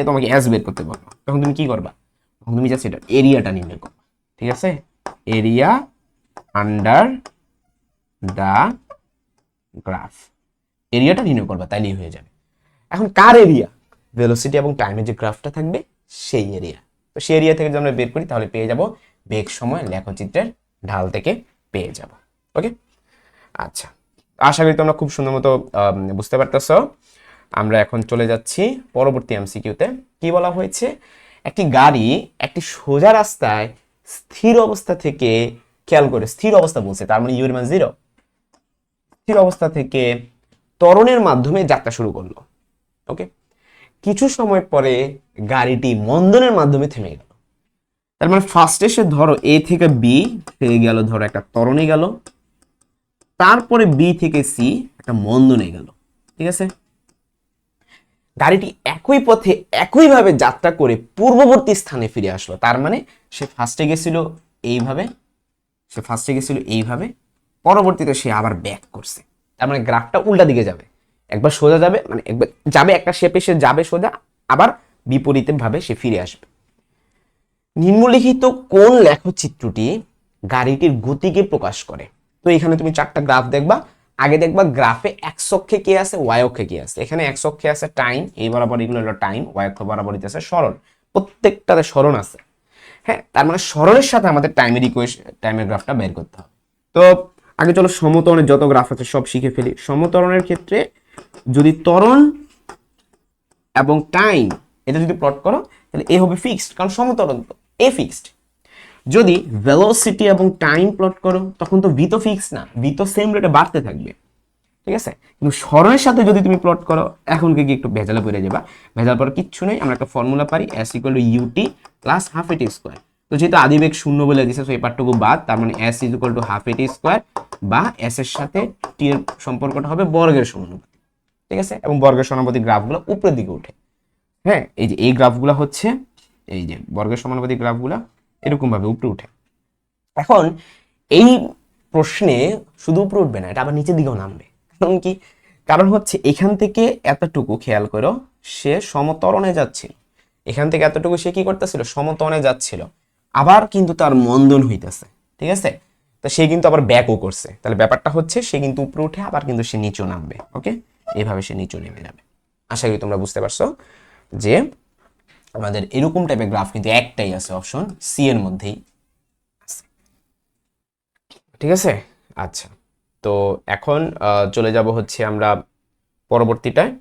তোমাকে এস বের করতে বলবো, তখন তুমি কি করবা? তখন তুমি জাস্ট এটা এরিয়াটা নির্ণয় করবা। ঠিক আছে, এরিয়া আন্ডার দা গ্রাফ, এরিয়াটা নির্ণয় করবা, তাইলেই হয়ে যাবে। এখন কার এরিয়া? ভেলোসিটি এবং টাইমের যে গ্রাফটা থাকবে সেই এরিয়া। তো সেই এরিয়া থেকে যদি আমরা বের করি তাহলে পেয়ে যাব বেগ সময় লেখচিত্রের ঢাল থেকে পেয়ে যাব। ওকে, আচ্ছা, আশা করি তোমরা খুব সুন্দর মতো বুঝতে পারতেছো। আমরা এখন চলে যাচ্ছি পরবর্তী এমসিকিউতে। কি বলা হয়েছে? একটি গাড়ি একটি সোজা রাস্তায় স্থির অবস্থা থেকে, খেয়াল করে স্থির অবস্থা বলছে, তার মানে ইউর মান 0, স্থির অবস্থা থেকে ত্বরণের মাধ্যমে যাত্রা শুরু করলো। ওকে, কিছু সময় পরে গাড়িটি মন্দনের মাধ্যমে থেমে গেল। তার মানে ফার্স্টে সে ধরো এ থেকে বি থেকে গেল, ধরো একটা ত্বরণে গেল, তারপরে বি থেকে সি একটা মন্দনে গেল। ঠিক আছে, গাড়িটি একই পথে একইভাবে যাত্রা করে পূর্ববর্তী স্থানে ফিরে আসলো। তার মানে সে ফার্স্টে গেছিল এইভাবে, পরবর্তীতে সে আবার ব্যাক করছে। তার মানে গ্রাফটা উল্টা দিকে যাবে, একবার সোজা যাবে, মানে একবার যাবে একটা শেপে সে যাবে সোজা, আবার বিপরীতে ভাবে সে ফিরে আসবে। নিম্নলিখিত কোন লেখচিত্রটি গাড়িটির গতিকে প্রকাশ করে? তো এখানে তুমি 4টা গ্রাফ দেখবা। আগে দেখবা গ্রাফে এক্স অক্ষে কি আছে, ওয়াই অক্ষে কি আছে। এখানে এক্স অক্ষে আছে টাইম, এই বরাবর এগুলো হলো টাইম, ওয়াই অক্ষ বরাবর আছে সরণ, প্রত্যেকটাতে সরণ আছে। হ্যাঁ, তার মানে সরণের সাথে আমাদের টাইমের গ্রাফটা বের করতে হবে। তো আগে চলো সমতরণের যত গ্রাফ আছে সব শিখে ফেলি। সমতরণের ক্ষেত্রে যদি ত্বরণ এবং টাইম এটা যদি প্লট করো তাহলে এ হবে ফিক্সড, কারণ সমতরণ তো এ ফিক্সড। যদি ভেলোসিটি এবং টাইম প্লট করো তখন তো ভি তো ফিক্স না, ভি তো সেম রেটে বাড়তে থাকবে। ঠিক আছে, কিন্তু সরণের সাথে যদি তুমি প্লট করো, এখন কি একটু ভেজালে পড়ে যাবা। ভেজাল পরে কিচ্ছু নেই, আমরা একটা ফর্মুলা পারি, S equal to U T plus half A T square. তো যেহেতু আদিবেগ শূন্য বলে দিছে, তো এই পার্টটুকু বাদ, তার মানে S is equal to half A T square, বা এস এর সাথে টি এর সম্পর্কটা হবে বর্গের সমানুপাতিক। ঠিক আছে, এবং বর্গের সমানুপাতিক গ্রাফগুলো উপরের দিকে উঠে। হ্যাঁ, এই যে এই গ্রাফগুলো হচ্ছে এই যে বর্গের সমানুপাতিক গ্রাফগুলো এরকম ভাবে উপরে উঠে। এখন এই প্রশ্নে শুধু উপরে উঠবে না, এটা আবার নিচের দিকেও নামবে। কারণ কি? কারণ হচ্ছে এখান থেকে এতটুকু খেয়াল করো, সে সমতরণে যাচ্ছিল, এখান থেকে এতটুকু সে কি করতেছিল? সমতরণে যাচ্ছিল, আবার কিন্তু তার মন্দন হইতেছে। ঠিক আছে, তো সে কিন্তু আবার ব্যাকও করছে। তাহলে ব্যাপারটা হচ্ছে সে কিন্তু উপরে উঠে আবার কিন্তু সে নিচেও নামবে। ওকে, এইভাবে সে নিচেও নেমে যাবে। আশা করি তোমরা বুঝতে পারছো যে আমাদের এরকম টাইপের গ্রাফ কিন্তু একটাই আছে, অপশন সি এর মধ্যেই আছে। ঠিক আছে, আচ্ছা। তো এখন চলে যাব হচ্ছে আমরা পরবর্তীটায়।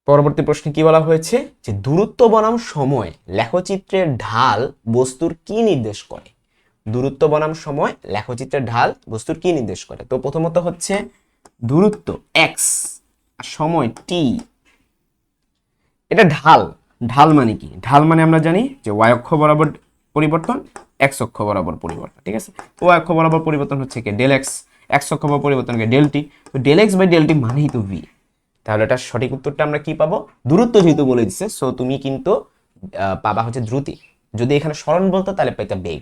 পরবর্তী প্রশ্নে কি বলা হয়েছে যে দূরত্ব বনাম সময় লেখচিত্রের ঢাল বস্তুর কি নির্দেশ করে। দূরত্ব বনাম সময় লেখচিত্রের ঢাল বস্তুর কি নির্দেশ করে। তো প্রথমত হচ্ছে দূরত্ব এক্স আর সময় টি, এটা ঢাল। ঢাল মানে কি? ঢাল মানে আমরা জানি যে ওয়াই অক্ষ বরাবর পরিবর্তন, এক্স অক্ষ বরাবর পরিবর্তন। ঠিক আছে, ওয়াই অক্ষ বরাবর পরিবর্তন হচ্ছে কি ডেল এক্স, এক্স অক্ষ বরাবর পরিবর্তন কি ডেল টি। তো del X by del T মানেই তো ভি। তাহলে এটা সঠিক উত্তরটা আমরা কি পাবো? দূরত্ব যেহেতু বলে দিচ্ছে, সো তুমি কিন্তু পাবা হচ্ছে দ্রুতি। যদি এখানে স্মরণ বলতো তাহলে পেতে বেগ।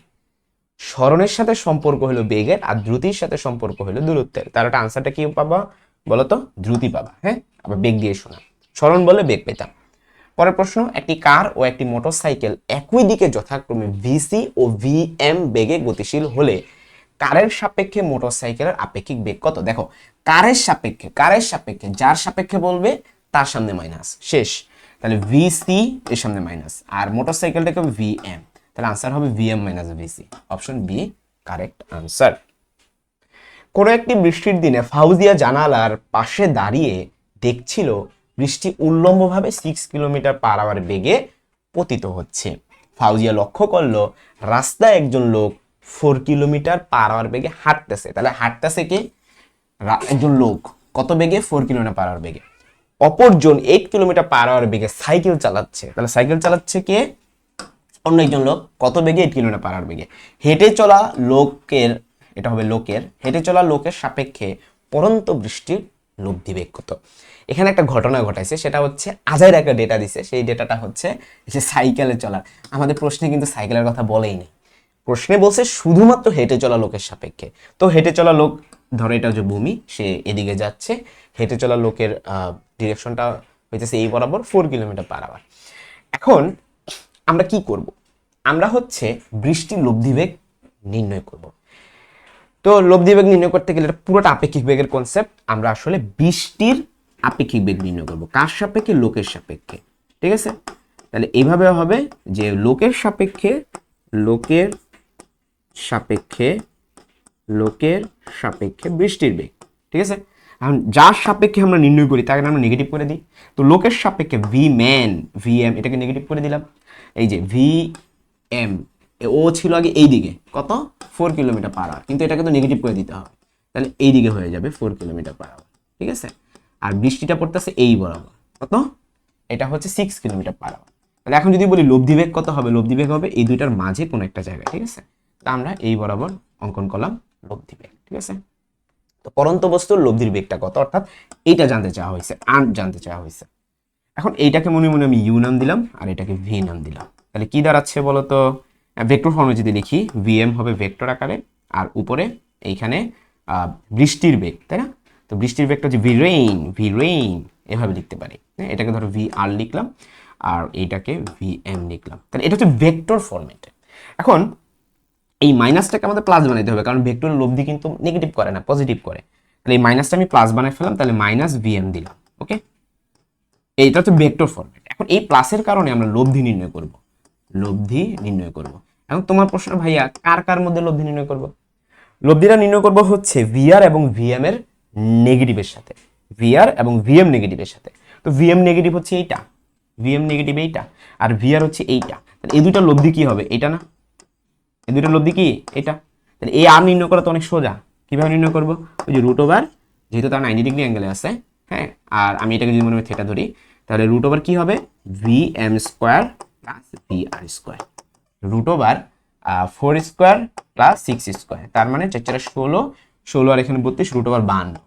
স্মরণের সাথে সম্পর্ক হলো বেগের, আর দ্রুতির সাথে সম্পর্ক হলো দূরত্বের। তার একটা আনসারটা কি পাবা বলতো? দ্রুতি পাবা। হ্যাঁ, আবার বেগ দিয়ে শোনা, স্মরণ বলে বেগ পেতাম। পরের প্রশ্ন, একটি কার ও একটি মোটরসাইকেল একই দিকে যথাক্রমে ভিসি ও ভিএম বেগে গতিশীল হলে কারের সাপেক্ষে মোটরসাইকেলের আপেক্ষিক বেগ কত? দেখো, কারের সাপেক্ষে যার সাপেক্ষে বলবে তার সামনে মাইনাস, শেষ। তাহলে ভিসি এর সামনে মাইনাস, আর মোটরসাইকেলটাকে ভিএম, তাহলে আনসার হবে V M minus V C. Option B correct answer. কোনো একটি বৃষ্টির দিনে ফাউজিয়া জানালার পাশে দাঁড়িয়ে দেখছিল বৃষ্টি উল্লম্বভাবে 6 কিলোমিটার/আওয়ার বেগে পতিত হচ্ছে। ফাউজিয়া লক্ষ্য করলো রাস্তায় একজন লোক 4 কিলোমিটার/আওয়ার বেগে হাঁটতেছে। তাহলে হাঁটতেছে কে? একজন লোক। কত বেগে? 4 কিলোমিটার/আওয়ার বেগে। অপরজন 8 কিলোমিটার/আওয়ার বেগে সাইকেল চালাচ্ছে। তাহলে সাইকেল চালাচ্ছে কে? অন্য একজন লোক। কত বেগে? 8 কিলোমিটার/আওয়ার বেগে। হেঁটে চলা লোকের, এটা হবে লোকের, হেঁটে চলা লোকের সাপেক্ষে পড়ন্ত বৃষ্টির লব্ধি বেগ কত? এখানে একটা ঘটনা ঘটাইছে, সেটা হচ্ছে আজাইর একটা ডেটা দিছে। সেই ডেটাটা হচ্ছে যে সাইকেলে চলার। আমাদের প্রশ্নে কিন্তু সাইকেলের কথা বলেই নেই, প্রশ্নে বলছে শুধুমাত্র হেঁটে চলা লোকের সাপেক্ষে। তো হেঁটে চলা লোক, ধরো এটা হচ্ছে ভূমি, সে এদিকে যাচ্ছে, হেঁটে চলা লোকের ডিরেকশনটা হইতেছে এই বরাবর 4 কিলোমিটার/আওয়ার। এখন আমরা কি করব? আমরা হচ্ছে বৃষ্টির লব্ধিবেগ নির্ণয় করব। তো লব্ধিবেগ নির্ণয় করতে গেলে এটা পুরোটা আপেক্ষিক বেগের কনসেপ্ট। আমরা আসলে বৃষ্টির আপেক্ষিক বেগ নির্ণয় করব। কার সাপেক্ষে? লোকের সাপেক্ষে। ঠিক আছে, তাহলে এইভাবে হবে যে লোকের সাপেক্ষে, লোকের সাপেক্ষে, লোকের সাপেক্ষে বৃষ্টির বেগ। ঠিক আছে, এখন যার সাপেক্ষে আমরা নির্ণয় করি তাকে আমরা নেগেটিভ করে দিই। তো লোকের সাপেক্ষে ভি ম্যান, ভিএম, এটাকে নেগেটিভ করে দিলাম। এই যে ভি এম, ও ছিল আগে এই দিকে, কত? 4 কিলোমিটার/আওয়ার, কিন্তু এটাকে তো নেগেটিভ করে দিতে হবে। তাহলে এই দিকে হয়ে যাবে 4 কিলোমিটার/আওয়ার। ঠিক আছে, আর বৃষ্টিটা পড়তেছে এই বরাবর, কত? এটা হচ্ছে 6 কিলোমিটার/আওয়ার। তাহলে এখন যদি বলি লব্ধিবেগ কত হবে? লব্ধিবেগ হবে এই দুইটার মাঝে কোনো একটা জায়গায়। ঠিক আছে, তা আমরা এই বরাবর অঙ্কন করলাম লব্ধিবেগ। ঠিক আছে, তো পরন্ত বস্তুর লব্ধির বেগটা কত, অর্থাৎ এইটা জানতে চাওয়া হয়েছে, আর জানতে চাওয়া হয়েছে। এখন এইটাকে মনে মনে আমি ইউ নাম দিলাম, আর এটাকে ভি নাম দিলাম। তাহলে কি দাঁড়াচ্ছে বলতো? ভেক্টর ফর্মে যদি লিখি, ভিএম হবে ভেক্টর আকারে, আর উপরে এইখানে বৃষ্টির বেগ, তাই না? তো বৃষ্টির বেগটা হচ্ছে ভি রেইন, ভি রেইন, এভাবে লিখতে পারি। এটাকে ধরো ভি আর লিখলাম, আর এইটাকে ভি এম লিখলাম। তাহলে এটা হচ্ছে ভেক্টর ফরম্যাটে। এখন এই মাইনাসটাকে আমাদের প্লাস বানাইতে হবে, কারণ ভেক্টরের লব্ধি কিন্তু নেগেটিভ করে না, পজিটিভ করে। তাহলে এই মাইনাসটা আমি প্লাস বানাই ফেলাম, তাহলে মাইনাস ভিএম দিলাম। ওকে, এইটা হচ্ছে ভেক্টর ফরম্যাট। এখন এই প্লাসের কারণে আমরা লব্ধি নির্ণয় করব, লব্ধি নির্ণয় করব। এখন তোমার প্রশ্ন, ভাইয়া কার কার মধ্যে লব্ধি নির্ণয় করব? লব্ধিটা নির্ণয় করব হচ্ছে ভিআর এবং ভিএম এর নেগেটিভের সাথে, ভিআর এবং ভিএম নেগেটিভের সাথে। তো ভিএম নেগেটিভ হচ্ছে এইটা, ভিএম নেগেটিভ এইটা, আর ভিআর হচ্ছে এইটা। তাহলে এই দুইটা লব্ধি কি হবে? এটা না? এই দুইটা লব্ধি কি? এটা। তাহলে এই আর নির্ণয় করা তো অনেক সোজা। কিভাবে নির্ণয় করব? ওই যে রুট ওভার, যেহেতু তার 90 ডিগ্রি অ্যাঙ্গেলে আছে, হ্যাঁ, আর আমি এটাকে যদি মনে হয় থিটা ধরি, তাহলে রুট ওভার কি হবে? V M square plus V R square, root over 4 square plus 6 square. তার মানে 4 4 16, 16 আর এখানে 32, রুট ওভার 52।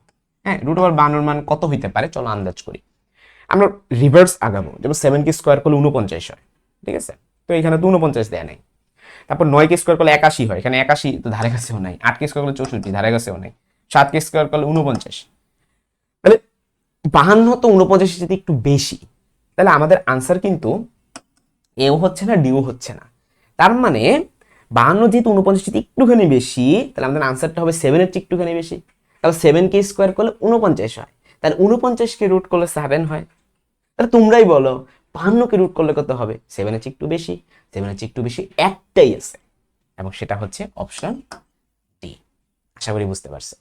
হ্যাঁ, রুট ওভার 52 মান কত হইতে পারে? চলো আন্দাজ করি। আমরা রিভার্স আগাবো, যেমন 7 কে স্কোয়ার করলে 49 হয়। ঠিক আছে, তো এখানে তো 49 দেয় নাই। তারপর 9 কে স্কোয়ার করলে 81 হয়, এখানে 81 তো ধারে কাছেও নাই। 8 কে স্কোয়ার করলে 64, ধারে কাছেও নাই। 7 কে স্কোয়ার করলে 49। তাহলে 52 তো 49 এর সাথে একটু বেশি। তাহলে আমাদের আনসার কিন্তু এও হচ্ছে না, ডিও হচ্ছে না। তার মানে 52 যেহেতু 49 একটুখানি বেশি, তাহলে আমাদের আনসারটা হবে 7 এর চেয়ে একটুখানি বেশি। তাহলে 7কে স্কোয়ার করলে 49 হয়, তাহলে 49কে রুট করলে 7 হয়। তাহলে তোমরাই বলো 52কে রুট করলে কত হবে? 7 একটু বেশি, 7 একটু বেশি একটাই আছে, এবং সেটা হচ্ছে অপশন ডি। আশা করি বুঝতে পারছো।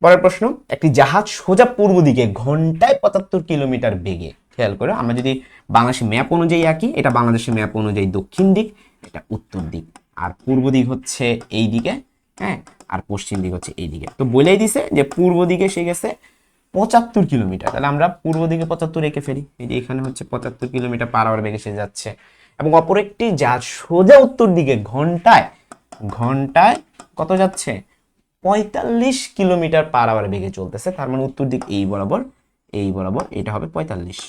পরের প্রশ্ন, একটি জাহাজ সোজা পূর্ব দিকে ঘন্টায় 75 কিলোমিটার বেগে, খেয়াল করো আমরা যদি বাংলাদেশের ম্যাপ অনুযায়ী আঁকি, এটা বাংলাদেশের ম্যাপ অনুযায়ী দক্ষিণ দিক, এটা উত্তর দিক, আর পূর্ব দিক হচ্ছে এই দিকে, হ্যাঁ, আর পশ্চিম দিক হচ্ছে এই দিকে। তো বলেই দিছে যে পূর্ব দিকে সে গেছে 75 কিলোমিটার, তাহলে আমরা পূর্ব দিকে 75 রেখে ফেলি, এই যে এখানে হচ্ছে 75 কিলোমিটার পার আওয়ার বেগে সে যাচ্ছে। এবং অপর একটি জাহাজ সোজা উত্তর দিকে ঘন্টায় ঘন্টায় কত যাচ্ছে? 45 কিলোমিটার পার আওয়ার বেগে চলতেছে, তার মানে উত্তর দিক এই বরাবর, এই বরাবর, এটা হবে 45,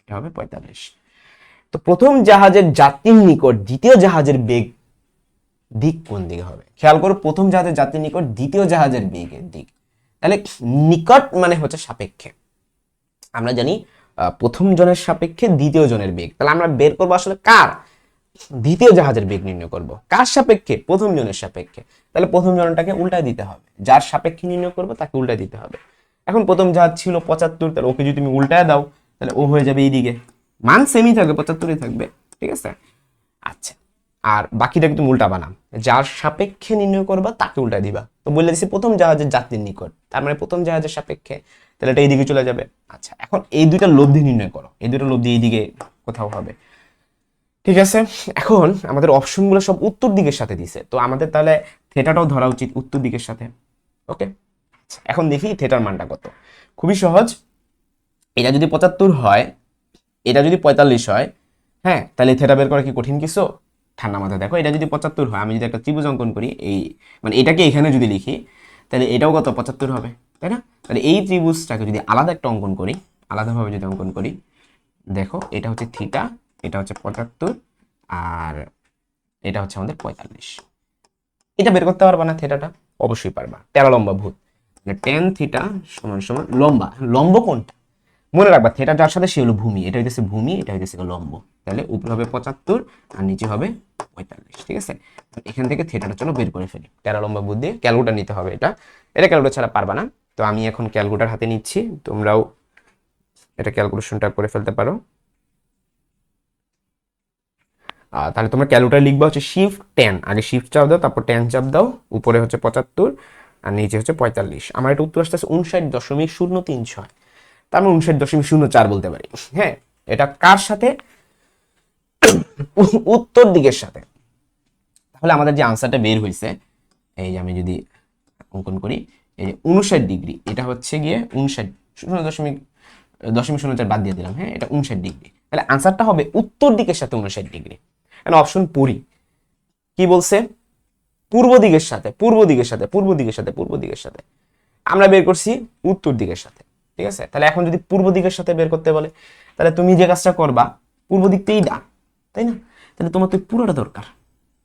এটা হবে 45। তো প্রথম জাহাজের যাত্রীর নিকট দ্বিতীয় জাহাজের বেগ দিক কোন দিকে হবে? খেয়াল করো, প্রথম জাহাজের যাত্রীর নিকট দ্বিতীয় জাহাজের বেগের দিক, তাহলে নিকট মানে হচ্ছে সাপেক্ষে। আমরা জানি প্রথম জনের সাপেক্ষে দ্বিতীয় জনের বেগ, তাহলে আমরা বের করবো আসলে কার? দ্বিতীয় জাহাজের বেগ নির্ণয় করব কার সাপেক্ষে? প্রথম জনের সাপেক্ষে। তাহলে প্রথম জনটাকে উল্টায় দিতে হবে, যার সাপেক্ষে নির্ণয় করবো তাকে উল্টায় দিতে হবে। এখন প্রথম জাহাজ ছিল 75, তাহলে ওকে যদি তুমি উল্টায় দাও তাহলে ও হয়ে যাবে এইদিকে, মান সেমই থাকবে, 75ই থাকবে, ঠিক আছে। আচ্ছা, আর বাকিটাকে তুমি উল্টা বানাম, যার সাপেক্ষে নির্ণয় করবা তাকে উল্টায় দিবা। তো বলে দিছি প্রথম জাহাজের যাত্রীর নিকট, তার মানে প্রথম জাহাজের সাপেক্ষে, তাহলে এটা এইদিকে চলে যাবে। আচ্ছা, এখন এই দুইটা লব্ধি নির্ণয় করো, এই দুইটা লব্ধি এইদিকে কোথাও হবে, ঠিক আছে। এখন আমাদের অপশনগুলো সব উত্তর দিকের সাথে দিছে, তো আমাদের তাহলে থেটাটাও ধরা উচিত উত্তর দিকের সাথে। ওকে, এখন দেখি থেটার মানটা কত। খুবই সহজ, এটা যদি 75 হয়, এটা যদি 45 হয়, হ্যাঁ, তাহলে থেটা বের করা কি কঠিন কিছু? ঠান্ডা মাথায় দেখো, এটা যদি 75 হয়, আমি যদি একটা ত্রিভুজ অঙ্কন করি, এই মানে এটাকে এখানে যদি লিখি, তাহলে এটাও কত? 75 হবে, তাই না? তাহলে এই ত্রিভুজটাকে যদি আলাদা একটা অঙ্কন করি, আলাদাভাবে যদি অঙ্কন করি, দেখো এটা হচ্ছে থিটা, এটা হচ্ছে 75, আর এটা হচ্ছে আমাদের 45। এটা বের করতে পারবা না থেটাটা? অবশ্যই পারবা, তেরা লম্বা ভূত। টেন থিটা সমান সমান লম্বা, লম্ব কোনটা মনে রাখবা, থেটা যার সাথে সে হলো ভূমি, এটা হইতেছে ভূমি, এটা হইতেছে লম্ব, তাহলে উপরে হবে 75 আর নিচে হবে 45, ঠিক আছে। এখান থেকে থেটাটা চলো বের করে ফেলি, তেরা লম্বা ভূত দিয়ে ক্যালকুলেটর নিতে হবে, এটা এটা ক্যালকুলেটর ছাড়া পারবা না। তো আমি এখন ক্যালকুলেটর হাতে নিচ্ছি, তোমরাও এটা ক্যালকুলেশনটা করে ফেলতে পারো। তাহলে তোমরা ক্যালকুলেটর লিখবা হচ্ছে শিফট 10, আগে শিফট চাপ দাও, তারপর 10 চাপ দাও, উপরে হচ্ছে 75 আর নিচে হচ্ছে 45। আমার এটা উত্তর আসতেছে 59.036, তার মানে 59.04 বলতে পারি। হ্যাঁ, এটা কার সাথে? উত্তর দিকের সাথে। তাহলে আমাদের যে আনসারটা বের হয়েছে, এই যে আমি যদি অঙ্কন করি, এই যে 59 ডিগ্রি, এটা হচ্ছে গিয়ে 59, 0.04 বাদ দিয়ে দিলাম, হ্যাঁ, এটা 59 ডিগ্রি। তাহলে আনসারটা হবে উত্তর দিকের সাথে 59 ডিগ্রি। এখন অপশন পড়ি, কি বলছে? পূর্ব দিকের সাথে, পূর্ব দিকের সাথে, পূর্ব দিকের সাথে, পূর্ব দিকের সাথে। আমরা বের করছি উত্তর দিকের সাথে, ঠিক আছে। তাহলে এখন যদি পূর্ব দিকের সাথে বের করতে বলে, তাহলে তুমি যে কাজটা করবা, পূর্ব দিকটাই ডান, তাই না? তাহলে তোমার তো পুরোটা দরকার,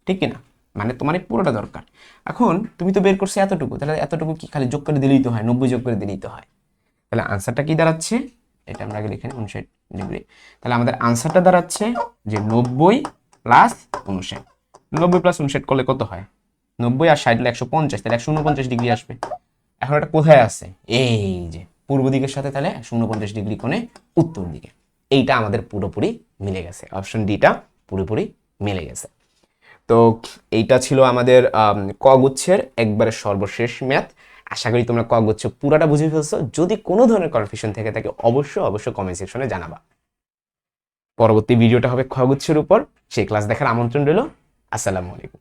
ঠিক কিনা? মানে তোমার এই পুরোটা দরকার। এখন তুমি তো বের করছো এতটুকু, তাহলে এতটুকু কি খালি যোগ করে দিলেই তো হয়? 90 যোগ করে দিলেই তো হয়। তাহলে আনসারটা কি দাঁড়াচ্ছে? এটা আমরা আগে লিখে 59 ডিগ্রি। তাহলে আমাদের আনসারটা দাঁড়াচ্ছে যে 90 প্লাস 59। 90 প্লাস 59 করলে কত হয়? 90 আর 60 হলে 150, তাহলে 149 ডিগ্রি আসবে। এখন এটা কোথায় আছে? এই যে পূর্ব দিকের সাথে, তাহলে 149 ডিগ্রি কোণে উত্তর দিকে। এইটা আমাদের পুরোপুরি মিলে গেছে, অপশন ডিটা পুরোপুরি মিলে গেছে। তো এইটা ছিল আমাদের ক গুচ্ছের একবারে সর্বশেষ ম্যাথ। আশা করি তোমরা ক গুচ্ছ পুরাটা বুঝে ফেলছো। যদি কোনো ধরনের কনফিউশন থেকে থাকে অবশ্যই কমেন্ট সেকশনে জানাবা। পরবর্তী ভিডিওটা হবে খ গুচ্ছের উপর, সেই ক্লাস দেখার আমন্ত্রণ রইল। আসসালামু আলাইকুম।